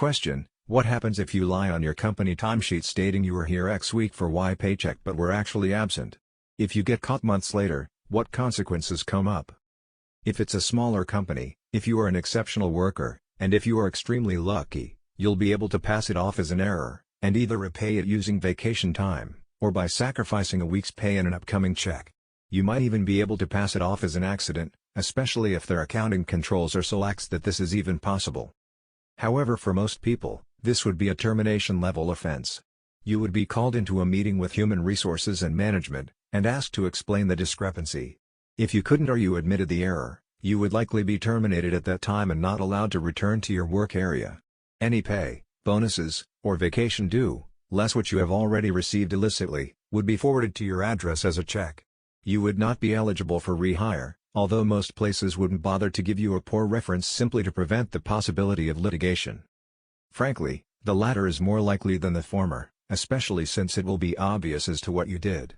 Question: what happens if you lie on your company timesheet stating you were here X week for Y paycheck but were actually absent? If you get caught months later, what consequences come up? If it's a smaller company, if you are an exceptional worker, and if you are extremely lucky, you'll be able to pass it off as an error, and either repay it using vacation time, or by sacrificing a week's pay in an upcoming check. You might even be able to pass it off as an accident, especially if their accounting controls are so lax that this is even possible. However, for most people, this would be a termination-level offense. You would be called into a meeting with Human Resources and Management, and asked to explain the discrepancy. If you couldn't or you admitted the error, you would likely be terminated at that time and not allowed to return to your work area. Any pay, bonuses, or vacation due, less what you have already received illicitly, would be forwarded to your address as a check. You would not be eligible for rehire, although most places wouldn't bother to give you a poor reference simply to prevent the possibility of litigation. Frankly, the latter is more likely than the former, especially since it will be obvious as to what you did.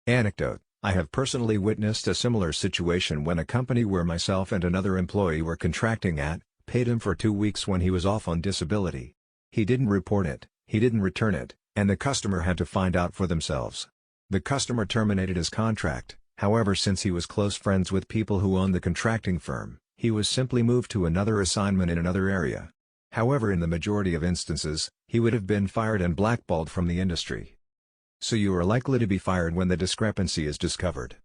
Anecdote: I have personally witnessed a similar situation when a company where myself and another employee were contracting at, paid him for 2 weeks when he was off on disability. He didn't report it, he didn't return it, and the customer had to find out for themselves. The customer terminated his contract, however, since he was close friends with people who owned the contracting firm, he was simply moved to another assignment in another area. However, in the majority of instances, he would have been fired and blackballed from the industry. So you are likely to be fired when the discrepancy is discovered.